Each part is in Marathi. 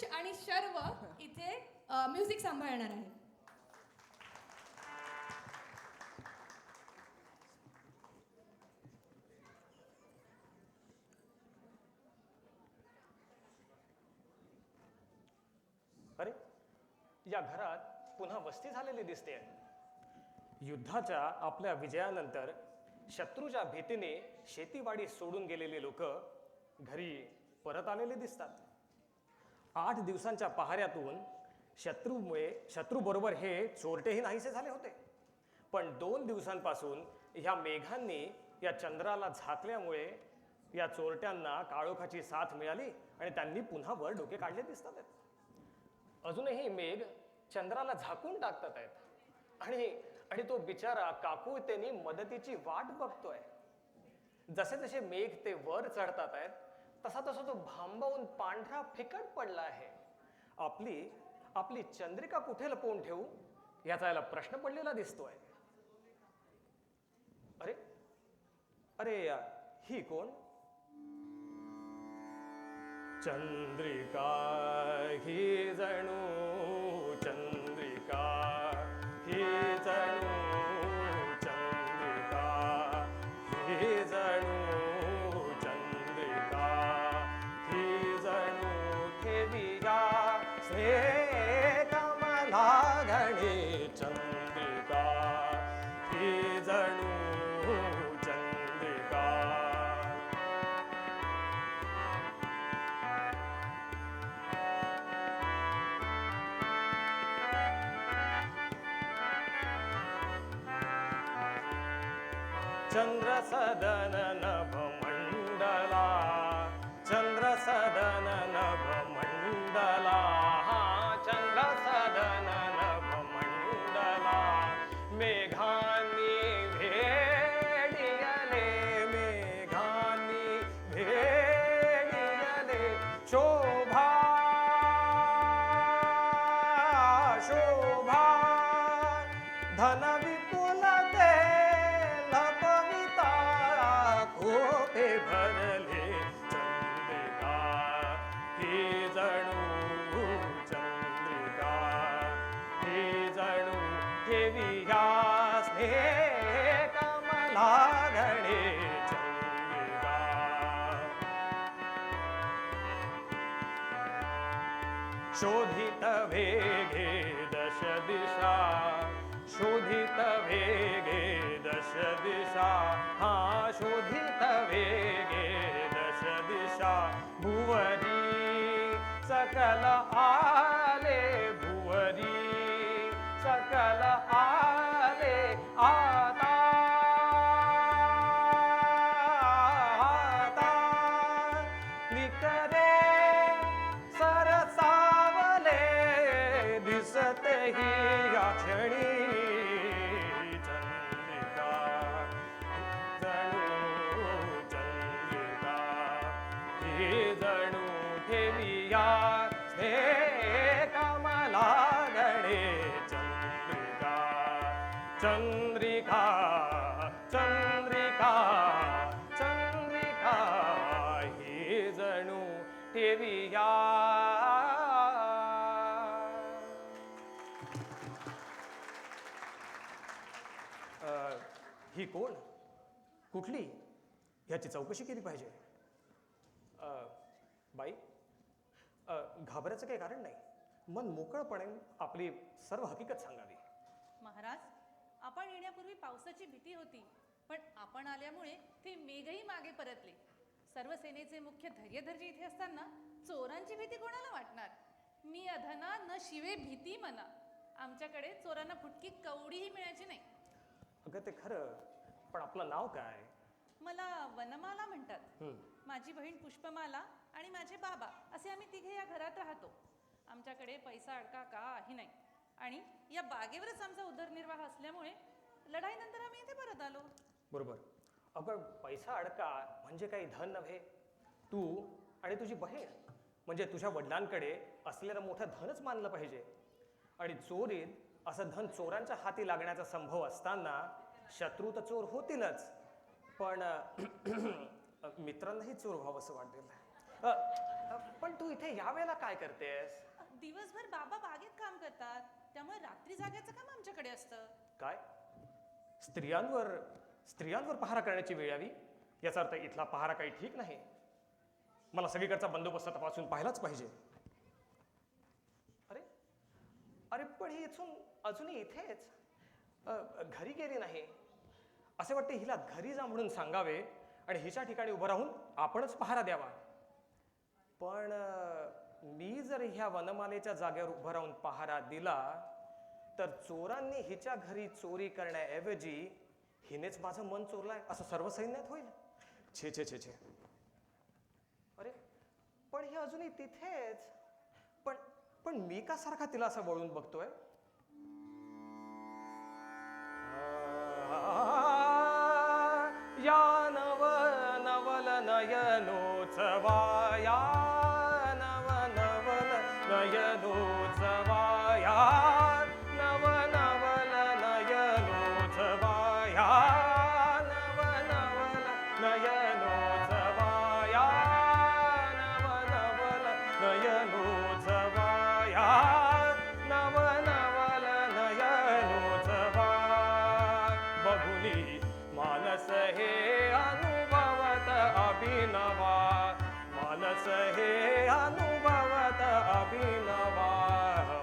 आयुष आणि शर्व इथे म्युझिक सांभाळणार आहे. अरे, या घरात पुन्हा वस्ती झालेली दिसते. युद्धाच्या आपल्या विजयानंतर शत्रूच्या भीतीने शेतीवाडी सोडून गेलेले लोक घरी परत आलेले दिसतात. 8 दिवसांच्या पहाऱ्यातून शत्रूबरोबर हे चोरटेही नाहीसे झाले होते. पण 2 दिवसांपासून ह्या मेघांनी या चंद्राला झाकल्यामुळे या चोरट्यांना काळोखाची साथ मिळाली आणि त्यांनी पुन्हा वर डोके काढले दिसतात आहेत. अजूनही मेघ चंद्राला झाकून टाकतात आहेत आणि तो बिचारा काकुळतेने मदतीची वाट बघतोय. जसे जसे मेघ ते वर चढतात आहेत तसा तो भांबावून पांढरा फिकट पडला आहे. आपली चंद्रिका कुठे लपवून ठेवू याचा याला प्रश्न पडलेला दिसतोय. अरे अरे ही कोण? चंद्रिका ही जणू चंद्रिका ही जणू चंद्रिका ही जणू चंद्रिका ही जणू ठेविया स्नेह कमला घणी चंद्रिका ही जणू चंद्रिका. चंद्र सदन नभ मंडला चंद्र सदन नभ मंडला चंद्र सदन नभ मंडला मेघानी भेडियले मेघानी भेडियले शोभा शोभा धन विपुलते कोपे भरले चंद्रिका ही जणू चंद्रिका ही जणू ठेविया स्नेह कमला घणे चंद्रिका. शोधित वेगे दश दिशा शोधित वेगे दश दिशा हा शोधित वेगे दश दिशा भुवरी सकल आले भुवरी सकल आले आता निकरे सरसावले दिसते ही या क्षणी चंद्रिका जणू चंद्रिका ही जणू ठेविया स्नेह कमला गणे चंद्रिका चंद्रिका चंद्रिका चंद्रिका ही जणू ठेविया. ही कोण? कुठली? ह्याची चौकशी केली पाहिजे. बाई, घाबरायचं काही कारण नाही. मन मोकळपणे आपली सर्व हकीकत सांगावी. महाराज, आपण येण्यापूर्वी पावसाची भीती होती, पण आपण आल्यामुळे ते मेघही मागे परतले. सर्व सेनेचे मुख्य धैर्यधरजी इथे असताना चोरांची भीती कोणाला वाटणार? मी अधना न शिवे भीती मना. आमच्याकडे चोरांना फुटकी कवडीही मिळायची नाही. अगं ते खरं, पण आपलं नाव काय? मला वनमाला म्हणतात. माझी बहीण पुष्पमाला आणि माझे बाबा असे आम्ही तिघे या घरात राहतो. आमच्याकडे पैसा अडका काही नाही आणि या बागेवरच आमचा उदरनिर्वाह असल्यामुळे लढाईनंतर आम्ही इथे परत आलो. बरोबर. अगं पैसा अडका म्हणजे काही धन नव्हे. तू आणि तुझी बहीण म्हणजे तुझ्या वडिलांकडे असलेलं मोठं धनच मानलं पाहिजे. आणि चोरीत असं धन चोरांच्या हाती लागण्याचा संभव असताना शत्रू तर चोर होतीलच, पण मित्रांनाही चोर व्हावं असं वाटेल. पण तू इथे यावेळेला काय करतेस? दिवसभर बाबा बागेत काम करतात, त्यामुळे रात्री जागायचं काम आमच्याकडे असतं. काय? स्त्रियांवर पहारा करण्याची वेळ यावी याचा अर्थ इथला पहारा काही ठीक नाही. मला सगळीकडचा बंदोबस्त तपासून पाहिलाच पाहिजे. अरे अरे पण ही इथून अजूनही इथेच घरी गेली नाही. असे वाटते हिला घरी जा म्हणून सांगावे आणि हिच्या ठिकाणी उभं राहून आपणच पहारा द्यावा. पण मी जर ह्या वनमालेच्या जागेवर उभं राहून पहारा दिला तर चोरांनी हिच्या घरी चोरी करण्याऐवजी हिनेच माझं मन चोरलाय असं सर्व सैन्यात होईल. छे छे छे छे. अरे पण ही अजूनही तिथेच. पण मी का सारखा तिला असं वळून बघतोय? या नवल नयनोत्सवा, या नवल नयनोत्सवा, या नवल नयनोत्सवा, या नवल नयनोत्सवा, या नवल नयनोत्सवा, या नवल नयनोत्सवा. बघुनी मानस हे अनुभवत अभिनवा, मानस हे अनुभवत अभिनवा,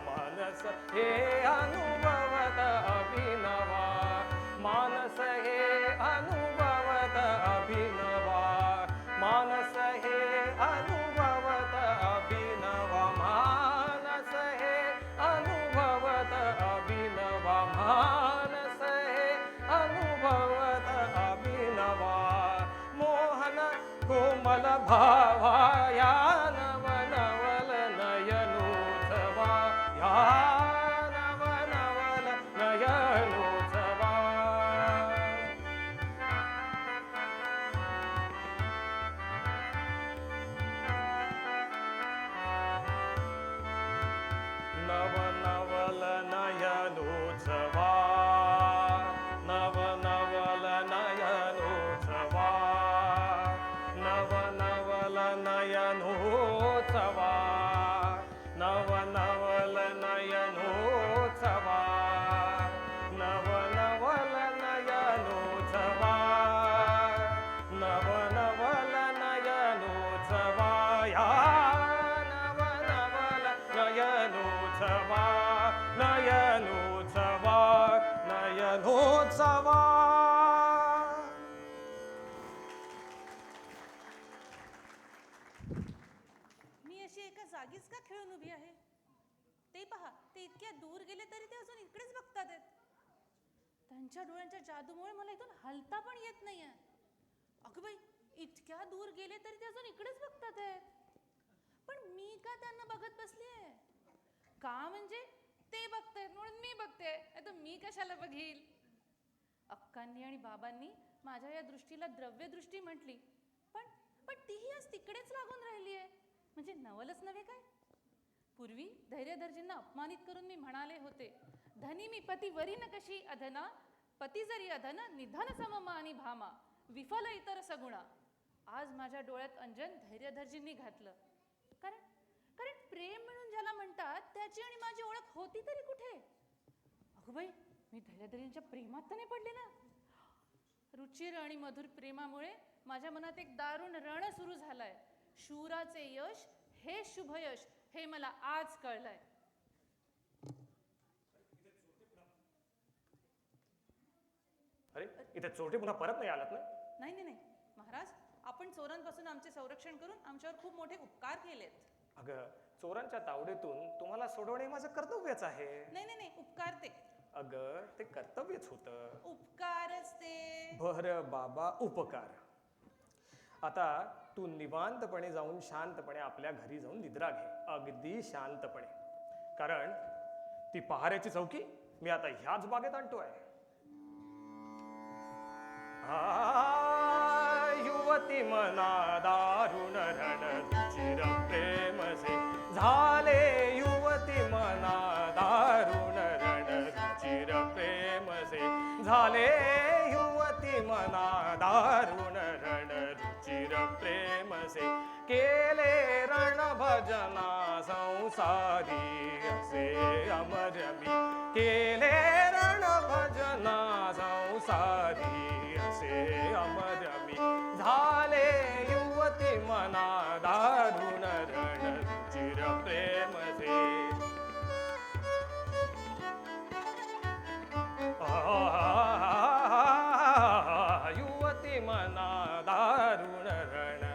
मानस हे अनुभवत अभिनवा, मानस हे अनुभवत अभिनवा, मानस हे अनुभवत अभिनवा, मानस हे अनुभवत अभिनवा, मानस हे अनुभवत अभिनवा. मोहन कोमल भावा, या नवल नयनोत्सवा, या नवल नयनोत्सवा. नवल नयनोत्सवा, नवल नयनोत्सवा, नवल नयनोत्सवा, नवल नयनोत्सवा, नवल नयनोत्सवा, नवल नयनोत्सवा, या नवल नयनोत्सवा, नयनोत्सवा, नयनोत्सवा. मी अशी एका जागीच का खेळून उभी आहे? ते पहा, ते इतक्या दूर गेले तरी ते अजून इकडेच बघतात आहेत. त्यांच्या डोळ्यांच्या जादूमुळे मला इथून हलता पण येत नाहीये. अगं बाई, इतक्या दूर गेले तरी ते अजून इकडेच बघतात आहेत. पण मी का त्यांना बघत बसलीये? का म्हणजे ते बघतायत म्हणून मी बघते, आता मी कशाला बघील? अक्कांनी आणि बाबांनी माझ्या या दृष्टीला द्रव्य दृष्टी म्हटली, पण तीही आज तिकडेच लागून राहिली आहे. म्हणजे नवलच नव्हे काय? पूर्वी धैर्यधरजींना अपमानित करून मी म्हणाले होते, धनी मी पती वरी न कशी अधना, पती जरी अधन निधन सममा आणि भामा, विफल इतर सगुणा. आज माझ्या डोळ्यात अंजन धैर्यधरजींनी घातलं. कारण प्रेम म्हणून ज्याला म्हणतात त्याची आणि माझी ओळख होती तरी कुठे? अगं बाई, मी धैर्यधरजींच्या प्रेमात तर नाही पडले ना? रुचिर आणि मधुर प्रेमामुळे माझ्या मनात एक दारुण रण सुरू झालाय. शूराचे यश हे शुभ यश हे मला आज कळलंय. अरे इथे चोरटे पुन्हा परत नाही आलात ना? नाही महाराज, आपण चोरांपासून आमचे संरक्षण करून आमच्यावर खूप मोठे उपकार केलेत. अगं, चोरांच्या तावडीतून तुम्हाला सोडवणे माझं कर्तव्यच आहे. नाही उपकार ते. अगं, ते कर्तव्यच होतं. उपकारच ते. बरं बाबा, उपकार. आता तू निवांतपणे जाऊन शांतपणे आपल्या घरी जाऊन निद्रा घे, अगदी शांतपणे. कारण ती पहाऱ्याची चौकी मी आता ह्याच बागेत आणतोय. युवती मना दारुण रण चिर प्रेम से झाले, युवती मना दारुण रण चिर प्रेम से झाले, युवती मना दारुण रण रुचिर प्रेम से केले रण भज भजना संसारी असे अमर मी केले रण भजना संसारी असे अमर मी झाले युवती मना दारुण रण चिर प्रेम से युवती मना दारुण रण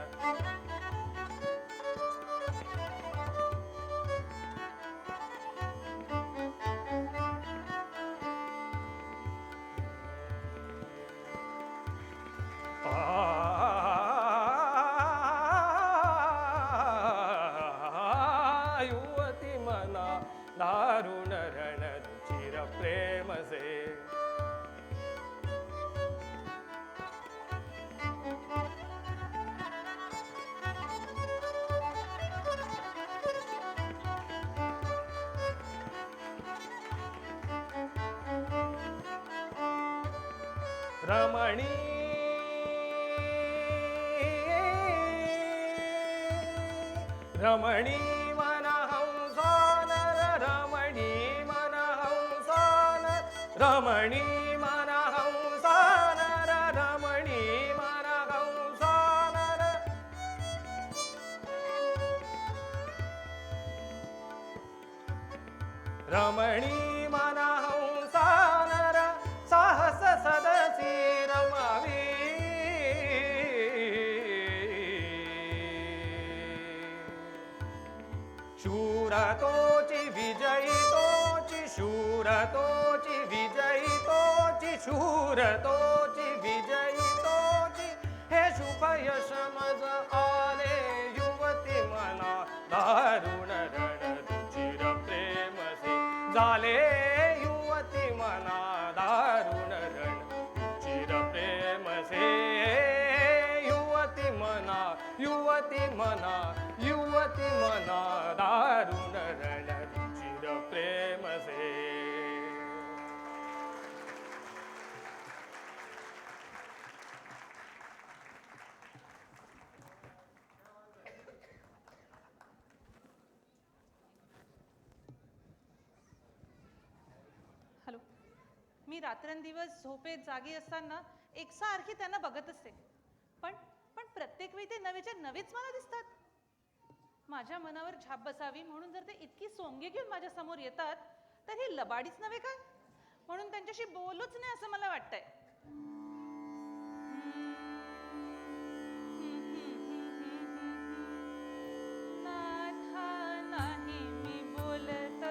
युवती मना दारुण रण चिर प्रेम से रमणी रमणी मन हंसानर रमणी मन हंसानर रमणी मन हंसानर रमणी मन हंसानर रमणी मन हंसानर साहस सदसी रमावी शूरतोची विजयितोची शूरतोची विजयितोची शूरतोची विजयितोची हे शुभ यश मज आले युवती मना दारुण रण चिर प्रेम से झाले युवती मना दारुण रण चिर प्रेम से युवती मना युवती मना युवती मना दारुण रण चिर प्रेम से हॅलो. मी रात्रंदिवस झोपेत जागी असताना एकसारखी त्यांना बघत असते, पण पण प्रत्येक वेळी ते नवेच्या नवेच मला दिसतात. माझ्या मनावर झाप बसावी म्हणून जर ते इतकी सोंगे घेऊन माझ्या समोर येतात तर हे लबाडीच नव्हे काय? म्हणून त्यांच्याशी बोलूच नाही असं मला वाटतंय. नाथा नाही मी बोलत,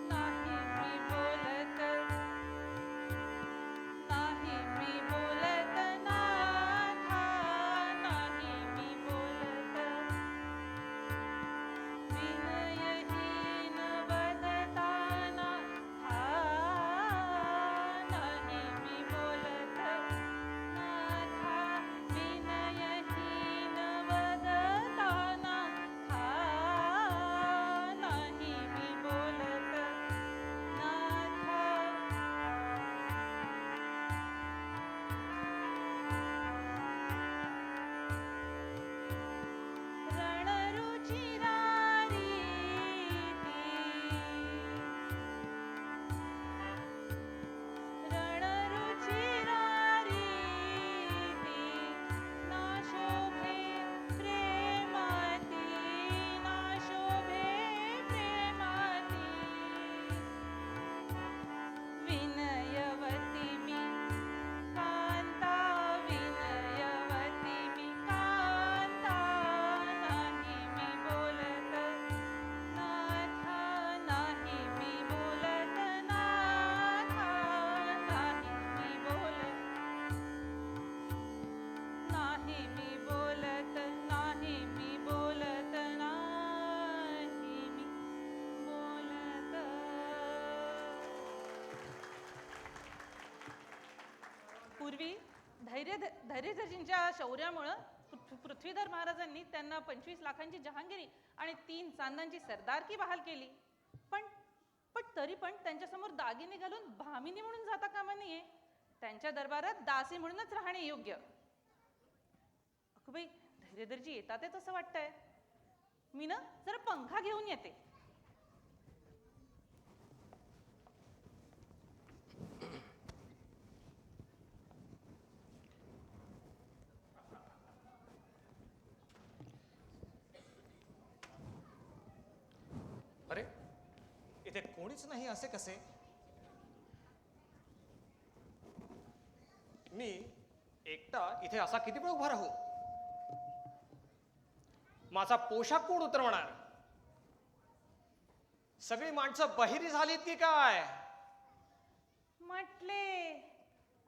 नाही मी बोलत, नाही मी बोलत, नाथा नाही मी बोलत. विनयहीन वदताना हा नाही मी बोलत, नाथा विनयहीन वदताना हा नाही मी बोलत, नाथा. रणरुचिरारी रणरुचिरारी ना शोभे प्रेमाती, ना शोभे प्रेमाती. विनयवती मी कांता, विनयवती मी कांता नाही मी बोलत, नाथा नाही मी बोलत, नाथा नाही मी बोलत, नाही मी बोलत, नाही मी बोलत, नाही मी बोलत. पूर्वी धैर्यधरजींच्या शौर्यामुळं पृथ्वीधर महाराजांनी त्यांना 25 लाखांची जहांगिरी आणि 3 चांदांची सरदारकी बहाल केली. पण तरी पण त्यांच्यासमोर दागिने घालून भामिनी म्हणून जाता कामा नये. त्यांच्या दरबारात दासी म्हणूनच राहणे योग्य. अगं बाई, धैर्यधरजी येतात असं वाटतंय. मी ना जरा पंखा घेऊन येते. अरे इथे कोणीच नाही असे कसे? मी एकटा इथे असा किती वेळ उभा राहू? माझा पोशाख कोण उतरवणार? सगळी माणसं बहिरी झालीत की काय? म्हटले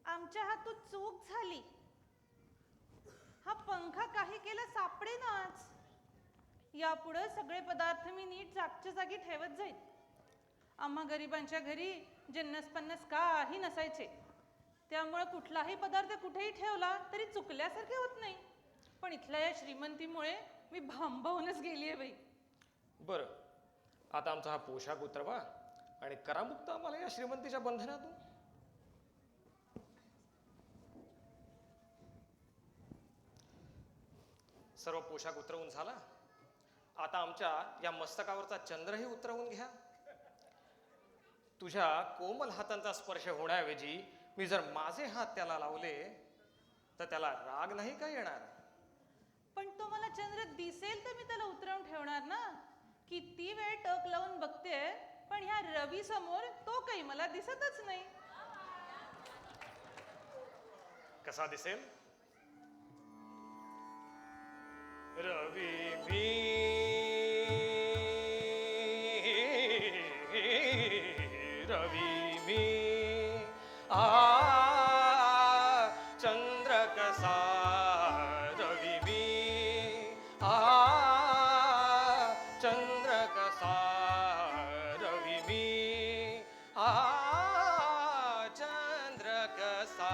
आमच्या हातून चूक झाली. हा पंखा काही केला सापडेनाच. यापुढे सगळे पदार्थ मी नीट जागच्या जागी ठेवत जाईल. आम्हा गरिबांच्या घरी जन्नस पन्नस काही नसायचे, त्यामुळे कुठलाही पदार्थ कुठेही ठेवला तरी चुकल्यासारखे होत नाही. पण इथल्या या श्रीमंतीमुळे मी भांबवूनच गेलीये बाई. बरं, आता आमचा हा पोशाख उतरवा आणि करा मुक्त आम्हाला या श्रीमंतीच्या बंधनातून. सर्व पोशाख उतरवून झाला. आता आमच्या या मस्तकावरचा चंद्रही उतरवून घ्या. तुझ्या कोमल हातांचा स्पर्श होण्याऐवजी मी जर माझे हात त्याला लावले तर त्याला राग नाही का येणार? पण तो मला चंद्र दिसेल तर मी त्याला उतरवून ठेवणार ना. किती वेळ टक लावून बघते, पण ह्या रवी समोर तो काही मला दिसतच नाही. कसा दिसेल? रवी मी, रवी मी, चंद्र कसा रवी मी, चंद्र कसा रवी मी, चंद्र कसा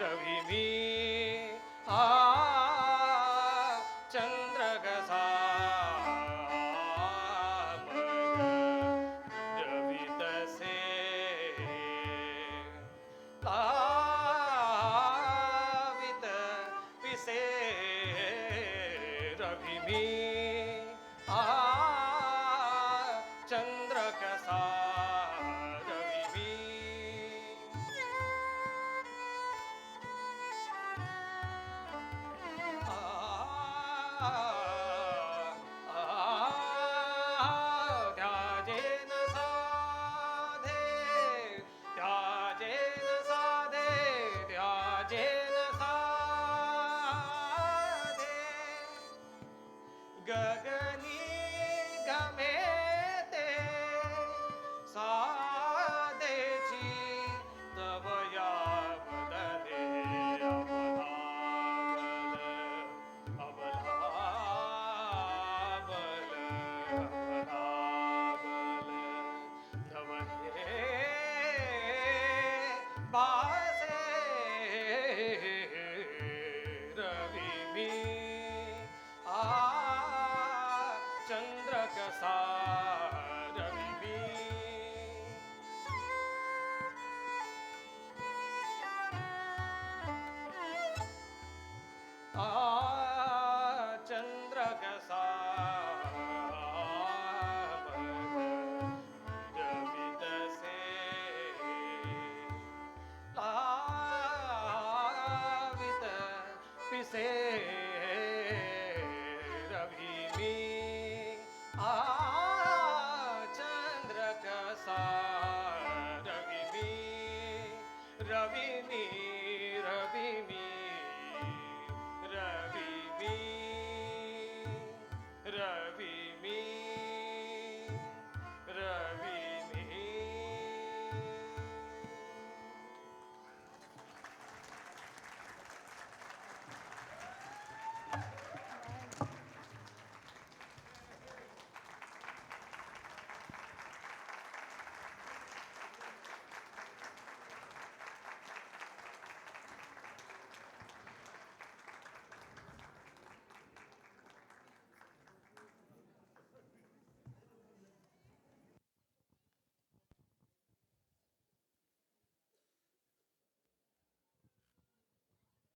रवी मी, चंद्र कसा मग रवी तसे लावित पिसे रवी मी, चंद्र कसा रवी मी. त्याजेन साधे, त्याजेन साधे, त्याजेन साधे, गगनी घमे